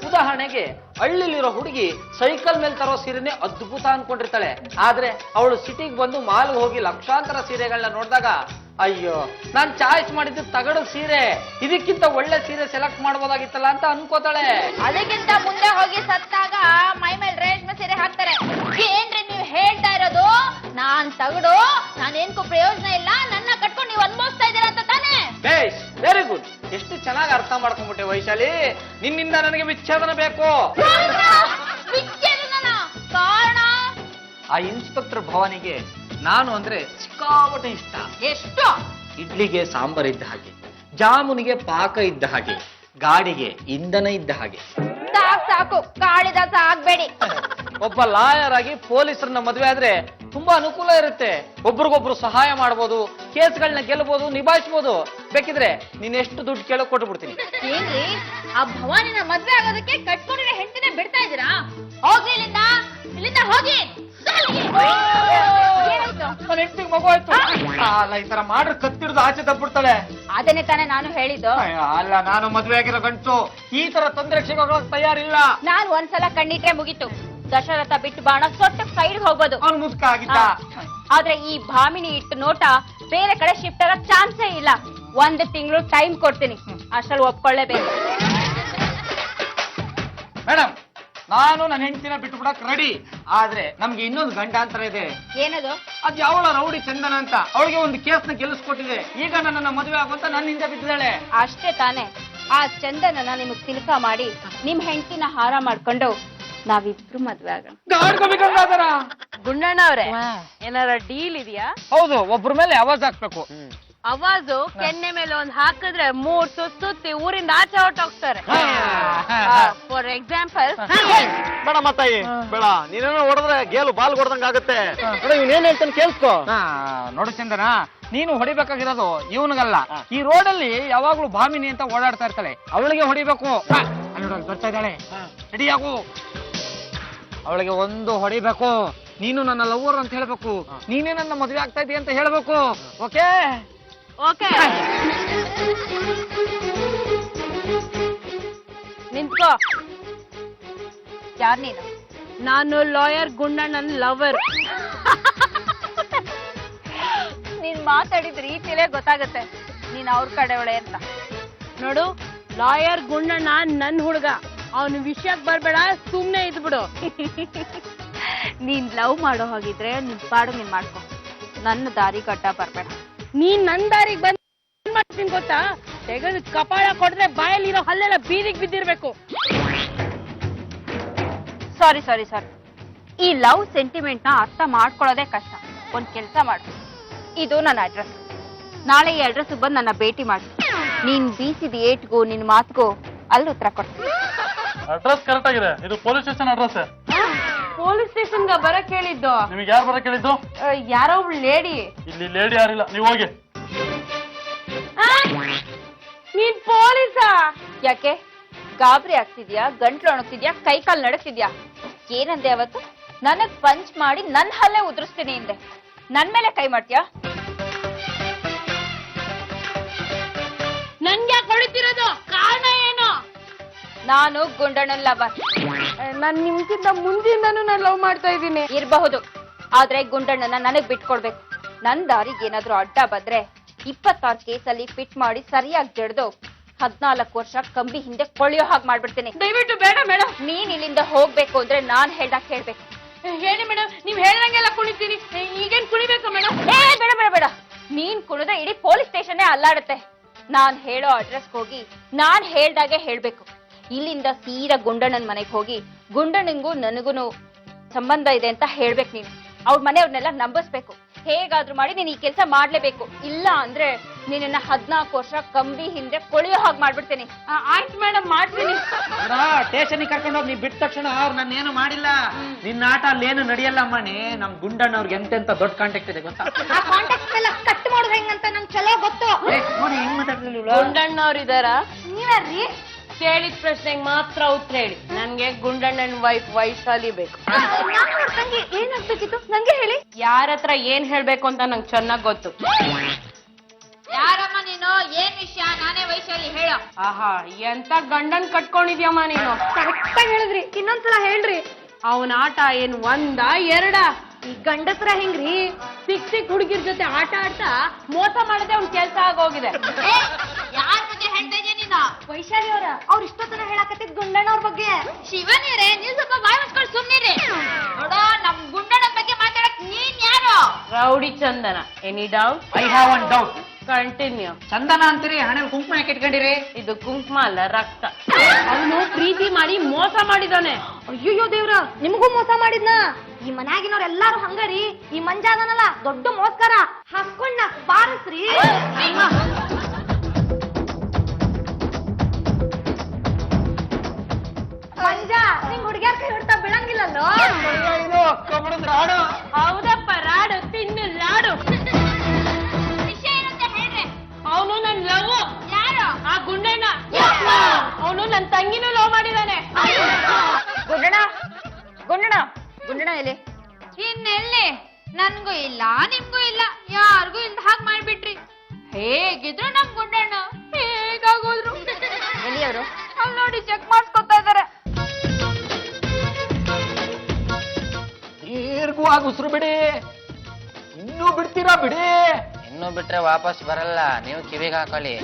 Speaker 2: ಉದಾಹರಣೆಗೆ ಹಳ್ಳಿಲಿರೋ ಹುಡುಗಿ ಸೈಕಲ್ ಮೇಲೆ ತರೋ ಸೀರೆನೆ ಅದ್ಭುತ ಅನ್ಕೊಂಡಿರ್ತಾಳೆ. ಆದ್ರೆ ಅವಳು ಸಿಟಿಗೆ ಬಂದು ಮಾಲ್ಗೆ ಹೋಗಿ ಲಕ್ಷಾಂತರ ಸೀರೆಗಳನ್ನ ನೋಡಿದಾಗ ಅಯ್ಯೋ, ನಾನ್ ಚಾಯ್ಸ್ ಮಾಡಿದ್ದು ತಗಡು ಸೀರೆ, ಇದಕ್ಕಿಂತ ಒಳ್ಳೆ ಸೀರೆ ಸೆಲೆಕ್ಟ್ ಮಾಡ್ಬೋದಾಗಿತ್ತಲ್ಲ ಅಂತ ಅನ್ಕೋತಾಳೆ.
Speaker 5: ಅದಕ್ಕಿಂತ ಮುಂದೆ ಹೋಗಿ ಸತ್ತಾಗ ಮೈ ಮೇಲೆ ರೇಷ್ಮೆ ಸೀರೆ ಹಾಕ್ತಾರೆ. ಏನ್ರಿ ನೀವ್ ಹೇಳ್ತಾ ಇರೋದು? ನಾನ್ ತಗಡು, ನಾನೇನ್ಕೂ ಪ್ರಯೋಜನ ಇಲ್ಲ, ನನ್ನ ಕಟ್ಕೊಂಡು ನೀವ್ ಅನ್ಭವಿಸ್ತಾ ಇದ್ದೀರಾ ಅಂತ ತಾನೇ?
Speaker 2: Base, very good. ಎಷ್ಟು ಚೆನ್ನಾಗಿ ಅರ್ಥ ಮಾಡ್ಕೊಂಡ್ಬಿಟ್ಟೆ ವೈಶಾಲಿ. ನಿನ್ನಿಂದ ನನಗೆ ವಿಚ್ಛೇದನ ಬೇಕು.
Speaker 5: ವಿಚ್ಛೇದನನ? ಕಾರಣ?
Speaker 2: ಆ ಇನ್ಸ್ಪೆಕ್ಟರ್ ಭವಾನಿಗೆ ನಾನು ಅಂದ್ರೆ ಸಿಕ್ಕಾಪಟ್ಟೆ ಇಷ್ಟ.
Speaker 5: ಎಷ್ಟು?
Speaker 2: ಇಡ್ಲಿಗೆ ಸಾಂಬಾರ್ ಇದ್ದ ಹಾಗೆ, ಜಾಮೂನಿಗೆ ಪಾಕ ಇದ್ದ ಹಾಗೆ, ಗಾಡಿಗೆ ಇಂಧನ ಇದ್ದ ಹಾಗೆ.
Speaker 5: ಸಾಕು ಸಾಕು, ಕಾಳಿದಾಸ ಆಗ್ಬೇಡಿ.
Speaker 2: ಒಬ್ಬ ಲಾಯರ್ ಆಗಿ ಪೊಲೀಸರನ್ನ ಮದುವೆ ಆದ್ರೆ ತುಂಬಾ ಅನುಕೂಲ ಇರುತ್ತೆ. ಒಬ್ರಿಗೊಬ್ರು ಸಹಾಯ ಮಾಡ್ಬೋದು, ಕೇಸ್ಗಳನ್ನ ಗೆಲ್ಲಬಹುದು, ನಿಭಾಯಿಸಬಹುದು. ಬೇಕಿದ್ರೆ ನೀನ್ ಎಷ್ಟು ದುಡ್ಡು ಕೇಳೋ ಕೊಟ್ಟು ಬಿಡ್ತೀನಿ.
Speaker 5: ಏನ್ರಿ, ಆ ಭವಾನಿನ ಮದ್ವೆ ಆಗೋದಕ್ಕೆ ಕಟ್ಕೊಂಡಿರೋ ಹೆಂಡತಿನ ಬಿಡ್ತಾ ಇದ್ದೀರಾ? ಹೋಗ್ರಿ ಇಲ್ಲಿಂದ, ಇಲ್ಲಿಂದ ಹೋಗಿ.
Speaker 2: ನನ್ನ ಹೆಂಡತಿಗೆ ಮಗು ಆಯ್ತು. ಅಲ್ಲ, ಈ ತರ ಮಾಡ್ರೆ ಕತ್ತಿಡ್ದು ಆಚೆ ತಪ್ಪಿಡ್ತಾಳೆ.
Speaker 4: ಅದನ್ನೇ ತಾನೇ ನಾನು ಹೇಳಿದ್ದು.
Speaker 2: ಅಲ್ಲ, ನಾನು ಮದುವೆ ಆಗಿರೋ ಗಂಟು ಈ ತರ ತೊಂದರೆ ಸಿಗೋಕ್ ತಯಾರಿಲ್ಲ.
Speaker 4: ನಾನ್ ಒಂದ್ಸಲ ಕಣ್ಣಿಟ್ರೆ ಮುಗೀತು. ದಶರಥ ಬಿಟ್ಟು ಬಾಣ ಸೊಟ್ಟ ಸೈಡ್ ಹೋಗೋದು.
Speaker 2: ಅವ್ನು ಮುದುಕ ಆಗಿದ್ದ.
Speaker 4: ಆದ್ರೆ ಈ ಭಾಮಿನಿ ಇಟ್ಟು ನೋಟ ಬೇರೆ ಕಡೆ ಶಿಫ್ಟ್ ಆಗೋ ಚಾನ್ಸೇ ಇಲ್ಲ. 1 ತಿಂಗಳು ಟೈಮ್ ಕೊಡ್ತೀನಿ, ಅಷ್ಟ್ರಲ್ಲಿ ಒಪ್ಕೊಳ್ಳೇಬೇಕು.
Speaker 2: ಮೇಡಮ್, ನಾನು ನನ್ನ ಹೆಂಡತಿನ ಬಿಟ್ಟು ಬಿಡಕ್ ರೆಡಿ. ಆದ್ರೆ ನಮ್ಗೆ ಇನ್ನೊಂದು ಗಂಡಾಂತರ ಇದೆ.
Speaker 4: ಏನದು?
Speaker 2: ಅದ್ ಯಾವಳ ರೌಡಿ ಚಂದನ ಅಂತ, ಅವಳಿಗೆ ಒಂದು ಕೇಸ್ನ ಗೆಲ್ಲಿಸ್ಕೊಟ್ಟಿದೆ. ಈಗ ನನ್ನನ್ನ ಮದುವೆ ಆಗುವಂತ ನನ್ನ ಹಿಂದೆ ಬಿದ್ದಿದ್ದಾಳೆ.
Speaker 4: ಅಷ್ಟೇ ತಾನೇ. ಆ ಚಂದನನ ನಿಮಗ್ ತಿಲಕ ಮಾಡಿ ನಿಮ್ ಹೆಂಡತಿನ ಹಾರ ಮಾಡ್ಕೊಂಡು ನಾವಿಬ್ರು ಮದ್ವೆ ಆಗೋಣ. ಗುಂಡಣ್ಣ ಅವ್ರೆ, ಏನಾರ ಡೀಲ್ ಇದೆಯಾ?
Speaker 2: ಹೌದು, ಒಬ್ರ ಮೇಲೆ ಆವಾಜ್ ಹಾಕ್ಬೇಕು.
Speaker 4: ಅವಾಜು ಕೆನ್ನೆ ಮೇಲೆ ಒಂದ್ ಹಾಕಿದ್ರೆ 3 ಸುತ್ತಿ ಊರಿಂದ ಆಚೆ ಹೊರಟೋಗ್ತಾರೆ. ಫಾರ್ ಎಕ್ಸಾಂಪಲ್,
Speaker 7: ಬೇಡ ಮತ್ತಾಯಿ, ಬೇಡ. ನೀನೇನೋ ಹೊಡೆದ್ರೆ ಗೇಲು ಬಾಲ್ ಹೊಡೆದಂಗ ಆಗುತ್ತೆ. ಇವನೇನ್ ಹೇಳ್ತಾನೆ ಕೇಳಿಸ್ಕೋ.
Speaker 2: ನೋಡು ಚಂದನ, ನೀನು ಹೊಡಿಬೇಕಾಗಿರೋದು ಇವನಿಗಲ್ಲ. ಈ ರೋಡಲ್ಲಿ ಯಾವಾಗ್ಲೂ ಭಾಮಿನಿ ಅಂತ ಓಡಾಡ್ತಾ ಇರ್ತಾಳೆ, ಅವಳಿಗೆ ಹೊಡಿಬೇಕು. ಅಲ್ಲಿ ಬರ್ತಾ ಇದ್ದಾಳೆ, ರೆಡಿಯಾಗು. ಅವಳಿಗೆ ಒಂದು ಹೊಡಿಬೇಕು. ನೀನು ನನ್ನ ಲವರ್ ಅಂತ ಹೇಳ್ಬೇಕು, ನೀನೇ ನನ್ನ ಮದುವೆ ಆಗ್ತಾ ಇದೀಯ ಅಂತ ಹೇಳ್ಬೇಕು. ಓಕೆ?
Speaker 4: ಓಕೆ, ನಿಂತ್ಕೋ. ಯಾರ್ ನೀನು? ನಾನು ಲಾಯರ್ ಗುಂಡಣ್ಣನ್ ಲವರ್. ನೀನ್ ಮಾತಾಡಿದ ರೀತಿಯಲ್ಲೇ ಗೊತ್ತಾಗತ್ತೆ ನೀನ್ ಅವ್ರ ಕಡೆಯವಳೆ ಅಂತ. ನೋಡು, ಲಾಯರ್ ಗುಂಡಣ್ಣ ನನ್ ಹುಡುಗ, ಅವನ ವಿಷಯಕ್ಕೆ ಬರ್ಬೇಡ, ಸುಮ್ನೆ ಇದ್ಬಿಡು. ನೀನ್ ಲವ್ ಮಾಡೋ ಹಾಗಿದ್ರೆ ನಿನ್ ಪಾಡು ನೀನ್ ಮಾಡ್ಕೊ, ನನ್ನ ದಾರಿ ಗಡ್ಡ ಬರ್ಬೇಡ. ನೀನ್ ನನ್ ದಾರಿಗೆ ಬಂದ್ ಮಾಡ್ತೀನಿ ಗೊತ್ತಾ? ತೆಗೆದು ಕಪಾಳ ಕೊಡ್ರೆ ಬಾಯಲ್ಲಿರೋ ಹಲ್ಲೆಲ್ಲ ಬೀದಿಗೆ ಬಿದ್ದಿರ್ಬೇಕು. ಸಾರಿ ಸಾರಿ ಸಾರಿ, ಈ ಲವ್ ಸೆಂಟಿಮೆಂಟ್ ನ ಅರ್ಥ ಮಾಡ್ಕೊಳ್ಳೋದೇ ಕಷ್ಟ. ಒಂದ್ ಕೆಲ್ಸ ಮಾಡು, ಇದು ನನ್ನ ಅಡ್ರೆಸ್. ನಾಳೆ ಈ ಅಡ್ರೆಸ್ ಬಂದು ನನ್ನ ಭೇಟಿ ಮಾಡಿ. ನೀನ್ ಬೀಸಿದ ಏಟ್ಗೂ ನಿನ್ ಮಾತ್ಗೂ ಅಲ್ಲಿ ಉತ್ತರ ಕೊಡ್ತೀನಿ.
Speaker 8: ಅಡ್ರೆಸ್ ಕರೆಕ್ಟ್ ಆಗಿದೆ. ಇದು police station address.
Speaker 5: Police station ಬರಕ್ ಹೇಳಿದ್ದು
Speaker 8: ನಿಮಗೆ ಯಾರು ಬರಕ್ ಹೇಳಿದ್ದು?
Speaker 5: ಯಾರೋ ಒಬ್ಳು ಲೇಡಿ.
Speaker 8: ಇಲ್ಲಿ ಲೇಡಿ ಯಾರಿಲ್ಲ, ನೀವು ಹೋಗಿ.
Speaker 5: ನೀನ್ ಪೊಲೀಸಾ?
Speaker 4: ಯಾಕೆ ಗಾಬರಿ ಆಗ್ತಿದ್ಯಾ? ಗಂಟ್ಲು ಒಣಗ್ತಿದ್ಯಾ? ಕೈ ಕಾಲು ನಡಕ್ತಿದ್ಯಾ? ಏನಂದೆ ಅವತ್ತು? ನನಗ್ ಪಂಚ್ ಮಾಡಿ ನನ್ ಹಲ್ಲೆ ಉದುರಿಸ್ತೀನಿ ಹಿಂದೆ, ನನ್ ಮೇಲೆ ಕೈ ಮಾಡ್ತೀಯಾ?
Speaker 5: ನನ್ಗೆ ಹೊಡಿತಿರೋದು ಕಾರಣ ಏನು?
Speaker 4: ನಾನು ಗುಂಡಣ್ಣನ್ ಲವರ್.
Speaker 5: ನಾನ್ ನಿಮ್ಗಿಂತ ಮುಂದಿಂದನೂ ನಾನು ಲವ್ ಮಾಡ್ತಾ ಇದ್ದೀನಿ.
Speaker 4: ಇರಬಹುದು, ಆದ್ರೆ ಗುಂಡಣ್ಣನ ನನಗ್ ಬಿಟ್ಕೊಡ್ಬೇಕು. ನನ್ ದಾರಿಗೆ ಏನಾದ್ರೂ ಅಡ್ಡ ಬಂದ್ರೆ 26 ಕೇಸಲ್ಲಿ ಫಿಟ್ ಮಾಡಿ ಸರಿಯಾಗಿ ಜಡ್ದು 14 ವರ್ಷ ಕಂಬಿ ಹಿಂದೆ ಕೊಳೆಯೋ ಹಾಗೆ ಮಾಡ್ಬಿಡ್ತೀನಿ.
Speaker 5: ದಯವಿಟ್ಟು ಬೇಡ ಮೇಡಮ್.
Speaker 4: ನೀನ್ ಇಲ್ಲಿಂದ ಹೋಗ್ಬೇಕು ಅಂದ್ರೆ ನಾನ್ ಹೇಳ್ದಾಗ ಕೇಳ್ಬೇಕು.
Speaker 5: ಹೇಳಿ ಮೇಡಮ್, ನೀವ್ ಹೇಳ್ದಂಗೆಲ್ಲ ಕುಣಿತೀನಿ. ಈಗೇನ್ ಕುಣಿಬೇಕು ಮೇಡಮ್?
Speaker 4: ಏ ಬೇಡ ಬೇಡ ಬೇಡ, ನೀನ್ ಕುಣಿದ್ರೆ ಇಡೀ ಪೊಲೀಸ್ ಸ್ಟೇಷನ್ನೇ ಅಲ್ಲಾಡುತ್ತೆ. ನಾನ್ ಹೇಳೋ ಅಡ್ರೆಸ್ ಹೋಗಿ ನಾನ್ ಹೇಳ್ದಾಗೆ ಹೇಳ್ಬೇಕು. ಇಲ್ಲಿಂದ ಸೀದಾ ಗುಂಡಣ್ಣನ್ ಮನೆಗೆ ಹೋಗಿ ಗುಂಡಣ್ಣಂಗೂ ನನಗೂ ಸಂಬಂಧ ಇದೆ ಅಂತ ಹೇಳ್ಬೇಕು. ನೀನು ಅವ್ರ ಮನೆಯವ್ರನ್ನೆಲ್ಲ ನಂಬಿಸ್ಬೇಕು. ಹೇಗಾದ್ರೂ ಮಾಡಿ ನೀನ್ ಈ ಕೆಲಸ ಮಾಡ್ಲೇಬೇಕು. ಇಲ್ಲ ಅಂದ್ರೆ ನಿನ್ನ 14 ವರ್ಷ ಕಂಬಿ ಹಿಂದೆ ಕೊಳೆಯೋ ಹಾಗೆ ಮಾಡ್ಬಿಡ್ತೀನಿ.
Speaker 5: ಆಯ್ತು ಮೇಡಮ್, ಮಾಡ್ತೀನಿ.
Speaker 6: ಸ್ಟೇಷನ್ ಕರ್ಕೊಂಡೋಗಿ ನೀ ಬಿಟ್ಟ ತಕ್ಷಣ ಅವ್ರು ನನ್ನೇನು ಮಾಡಿಲ್ಲ. ನಿನ್ನ ಆಟ ಅಲ್ಲೇನು ನಡೆಯಲ್ಲ ಅಮ್ಮನಿ. ನಮ್ ಗುಂಡಣ್ಣವ್ರಿಗೆ ಎಂತೆಂತ ದೊಡ್ಡ ಕಾಂಟ್ಯಾಕ್ಟ್ ಇದೆ ಗೊತ್ತಾ?
Speaker 5: ಆ ಕಾಂಟ್ಯಾಕ್ಟ್ ಎಲ್ಲ ಕಟ್ ಮಾಡೋದು ಹೆಂಗಂತ ನಂಗೆ ಚಲೋ ಗೊತ್ತು.
Speaker 6: ನೋಡಿ ಹೆಂಗ್ ಮಾತಾಡ್ಲಿಲ್ಲ.
Speaker 5: ಗುಂಡಣ್ಣವ್ರು ಇದಾರ? ನೀವ್ಯಾರ್ರಿ? ಕೇಳಿದ ಪ್ರಶ್ನೆಗೆ ಮಾತ್ರ ಉತ್ತರ ಹೇಳಿ. ನನ್ಗೆ ಗುಂಡಣ್ಣನ್ ವಯಸ್ಸಲ್ಲಿ ಬೇಕು.
Speaker 4: ಏನಾಗ್ಬೇಕಿತ್ತು ನಂಗೆ ಹೇಳಿ.
Speaker 5: ಯಾರ ಹತ್ರ ಏನ್ ಹೇಳ್ಬೇಕು ಅಂತ ನಂಗೆ ಚೆನ್ನಾಗ್ ಗೊತ್ತು.
Speaker 4: ಯಾರಮ್ಮ ನೀನು? ಏನ್ ವಿಷಯ? ನಾನೇ ವೈಶಾಲಿ, ಹೇಳೋ.
Speaker 5: ಆಹಾ, ಎಂತ ಗಂಡನ್ ಕಟ್ಕೊಂಡಿದ್ಯಮ್ಮ ನೀನು. ಕರೆಕ್ಟ್ ಆಗಿ ಹೇಳಿದ್ರಿ, ಇನ್ನೊಂದ್ಸಲ ಹೇಳ್ರಿ. ಅವನ ಆಟ ಏನ್ ಒಂದ ಎರಡ? ಈ ಗಂಡಸ್ರ ಹೆಂಗ್ರಿ ಸಿಕ್ ಹುಡುಗಿರ್ ಜೊತೆ ಆಟ ಆಡ್ತಾ ಮೋಸ ಮಾಡದೆ ಅವ್ನ್ ಕೆಲ್ಸ ಆಗೋಗಿದೆ.
Speaker 4: ಯಾರ ಬಗ್ಗೆ ಹೇಳ್ತಾ ಇದೀಯ ನೀನು?
Speaker 5: ವೈಶಾಲಿ ಅವ್ರ ಅವ್ರ ಇಷ್ಟೊತ್ತನ ಹೇಳಕತ್ತಿದ್ ಗುಂಡಣ್ಣ ಅವ್ರ ಬಗ್ಗೆ.
Speaker 4: ಶಿವನಿರೇ, ನೀವು ಸ್ವಲ್ಪ ಬಾಯ್ ಮುಚ್ಕೊಂಡು ಸುಮ್ಮನಿರಿ. ನೋಡೋ, ನಮ್ ಗುಂಡಣ್ಣ ಬಗ್ಗೆ ಮಾತಾಡಕ್ ನೀನ್ ಯಾರು?
Speaker 5: Rowdy Chandana. Any doubt?
Speaker 6: I have one doubt.
Speaker 5: Continue.
Speaker 6: Chandana ಅಂತೀರಿ, ಹಣೆ ಕುಂಕುಮ ಯಾಕೆ ಇಟ್ಕೊಂಡಿರಿ?
Speaker 5: ಇದು ಕುಂಕುಮ ಅಲ್ಲ, ರಕ್ತ. ಅವನು ಪ್ರೀತಿ ಮಾಡಿ ಮೋಸ ಮಾಡಿದಾನೆ.
Speaker 9: ಅಯ್ಯೋ ದೇವ್ರ, ನಿಮಗೂ ಮೋಸ ಮಾಡಿದ್ನ? ಈ ಮನ್ಯಾಗಿನವ್ರೆಲ್ಲಾರು ಹಂಗರಿ. ಈ ಮಂಜಾದನಲ್ಲ ದೊಡ್ಡ ಮೋಸ್ಕರ. ಹಾಕೊಂಡ ಬಾರಸ್ರಿ. ಮಂಜ, ನಿಂಗ್ ಹುಡುಗ್ಯಾರ ಕೈ ಹೊಡ್ತಾ ಬೀಳಂಗಿಲ್ಲಲ್ಲೋ.
Speaker 5: ಹೌದಪ್ಪ, ರಾಡು ತಿನ್ನು ಲಾಡು.
Speaker 4: ವಿಷಯ ಏನಂತ ಹೇಳ್ರೆ.
Speaker 5: ಅವನು ನನ್ ಲವ್.
Speaker 4: ಯಾರು?
Speaker 5: ಆ ಗುಂಡಣ್ಣ. ಅವನು ನನ್ ತಂಗಿನೂ ಲವ್ ಮಾಡಿದಾನೆ.
Speaker 4: ಗುಂಡಣ್ಣ ಗುಂಡಣ್ಣ ಗುಂಡಣ್ಣ ಎಲ್ಲಿ? ಇನ್ನೆಲ್ಲಿ? ನನ್ಗೂ ಇಲ್ಲ, ನಿಮ್ಗೂ ಇಲ್ಲ, ಯಾರಿಗೂ ಇಲ್ದ ಹಾಗೆ ಮಾಡ್ಬಿಟ್ರಿ. ಹೇಗಿದ್ರು ನಮ್ ಗುಂಡಣ್ಣ ಹೇಗಾಗೋದ್ರು. ಎಲ್ಲಿ ಅವರು? ಅಲ್ಲಿ ನೋಡಿ ಚೆಕ್ ಮಾಡಿಸ್ಕೊತಾ ಇದಾರೆ.
Speaker 2: ದೀರ್ಘವಾಗಿ ಉಸಿರು ಬಿಡಿ. ಇನ್ನೂ ಬಿಡ್ತೀರಾ? ಬಿಡಿ.
Speaker 10: ಇನ್ನು ಬಿಟ್ರೆ ವಾಪಸ್ ಬರಲ್ಲ. ನೀವು ಕಿವಿಗೆ ಹಾಕೊಳ್ಳಿ.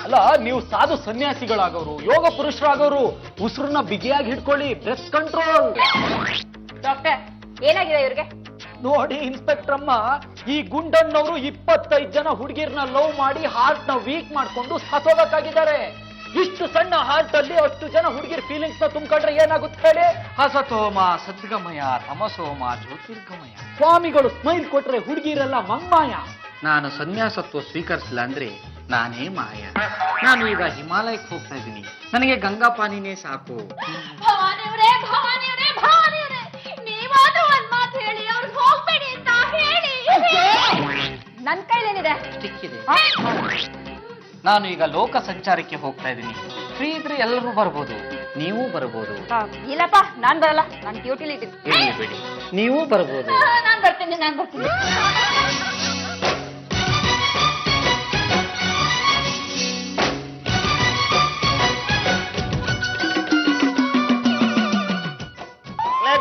Speaker 2: ಅಲ್ಲ, ನೀವು ಸಾಧು ಸನ್ಯಾಸಿಗಳಾಗೋರು, ಯೋಗ ಪುರುಷರಾಗೋರು, ಉಸಿರನ್ನ ಬಿಗಿಯಾಗಿ ಹಿಡ್ಕೊಳ್ಳಿ. Breath control.
Speaker 4: ಡಾಕ್ಟರ್, ಏನಾಗಿದೆ ಇವ್ರಿಗೆ?
Speaker 2: ನೋಡಿ ಇನ್ಸ್ಪೆಕ್ಟರ್ ಅಮ್ಮ, ಈ ಗುಂಡಣ್ಣವರು 25 ಜನ ಹುಡುಗಿರ್ನ ಲವ್ ಮಾಡಿ ಹಾರ್ಟ್ ನ ವೀಕ್ ಮಾಡ್ಕೊಂಡು ಸತ್ತೋಗಕ್ಕಾಗಿದ್ದಾರೆ. ಇಷ್ಟು ಸಣ್ಣ ಹಾರ್ಟ್ ಅಲ್ಲಿ ಅಷ್ಟು ಜನ ಹುಡುಗಿರ್ ಫೀಲಿಂಗ್ಸ್ ನ ತುಂಬಿಕೊಂಡ್ರೆ ಏನಾಗುತ್ತೆ ಹೇಳಿ? ಹಸತೋಮ ಸದ್ಗಮಯ, ತಮಸೋಮ ಜ್ಯೋತಿರ್ಗಮಯ. ಸ್ವಾಮಿಗಳು ಸ್ಮೈಲ್ ಕೊಟ್ರೆ ಹುಡುಗಿರೆಲ್ಲ ಮಂಗ್ಮಾಯ.
Speaker 6: ನಾನು ಸನ್ಯಾಸತ್ವ ಸ್ವೀಕರಿಸಿಲ್ಲ ಅಂದ್ರೆ ನಾನೇ ಮಾಯ. ನಾನು ಈಗ ಹಿಮಾಲಯಕ್ಕೆ ಹೋಗ್ತಾ ಇದ್ದೀನಿ. ನನಗೆ ಗಂಗಾ ಪಾನಿನೇ ಸಾಕು.
Speaker 4: ಭವಾನಿಯವರೇ, ಭವಾನಿಯವರೇ, ಭವಾನಿಯವರೇ, ನೀವಾದ್ರೂ ಒಂದ್ ಮಾತು ಹೇಳಿ, ಅವ್ರಿಗೆ ಹೋಗ್ಬೇಡಿ ಅಂತ ಹೇಳಿ. ನನ್ ಕೈಲೇನಿದೆ?
Speaker 6: ಸಿಕ್ಕಿದೆ. ನಾನು ಈಗ ಲೋಕ ಸಂಚಾರಕ್ಕೆ ಹೋಗ್ತಾ ಇದ್ದೀನಿ. ಫ್ರೀ ಇದ್ರೆ ಎಲ್ಲರೂ ಬರ್ಬೋದು, ನೀವು ಬರ್ಬೋದು.
Speaker 4: ಇಲ್ಲಪ್ಪ, ನಾನ್ ಬರಲ್ಲ, ನಾನ್ ಡ್ಯೂಟಿಲಿ ಇದ್ದೀನಿ.
Speaker 6: ಇರ್ಲಿ ಬಿಡಿ, ನೀವು ಬರ್ಬೋದು.
Speaker 4: ನಾನ್ ಬರ್ತೀನಿ.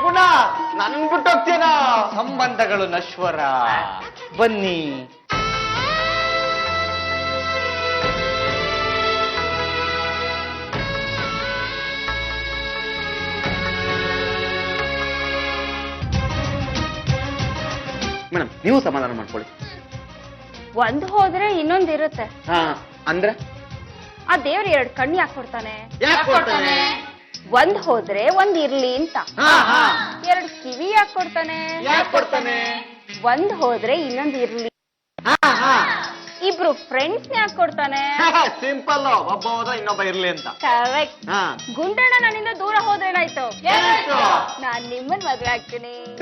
Speaker 7: ಗುಣ, ನನ್ ಬಿಟ್ಟು ಹೋಗ್ತೀನಾ? ಸಂಬಂಧಗಳು ನಶ್ವರ. ಬನ್ನಿ. ಮೇಡಮ್, ನೀವು ಸಮಾಧಾನ ಮಾಡ್ಕೊಳ್ಳಿ.
Speaker 4: ಒಂದ್ ಹೋದ್ರೆ ಇನ್ನೊಂದ್ ಇರುತ್ತೆ.
Speaker 7: ಹಾ, ಅಂದ್ರೆ
Speaker 4: ಆ ದೇವ್ರ 2 ಕಣ್ಣು ಯಾಕೆ ಕೊಡ್ತಾನೆ?
Speaker 7: ಯಾಕೆ ಕೊಡ್ತಾನೆ?
Speaker 4: ಒಂದ್ ಹೋದ್ರೆ ಒಂದ್ ಇರ್ಲಿ ಅಂತ. 2 ಕಿವಿ ಯಾಕೆ ಕೊಡ್ತಾನೆ?
Speaker 7: ಯಾಕೆ ಕೊಡ್ತಾನೆ?
Speaker 4: ಒಂದ್ ಹೋದ್ರೆ ಇನ್ನೊಂದ್ ಇರ್ಲಿ ಇಬ್ರು ಫ್ರೆಂಡ್ಸ್ ಯಾಕೆ ಕೊಡ್ತಾನೆ?
Speaker 7: ಸಿಂಪಲ್, ಒಬ್ಬ ಹೋದ್ರೆ ಇನ್ನೊಬ್ಬ ಇರ್ಲಿ ಅಂತ.
Speaker 4: ಕರೆಕ್ಟ್.
Speaker 7: ಹಾ.
Speaker 4: ಗುಂಡಣ್ಣ ನನ್ನಿಂದ ದೂರ ಹೋದ್ರೇನಾಯ್ತು?
Speaker 7: ಏನಾಯ್ತು?
Speaker 4: ನಾನ್ ನಿಮ್ಮನ್ ಮದ್ವೆ ಆಗ್ತೀನಿ.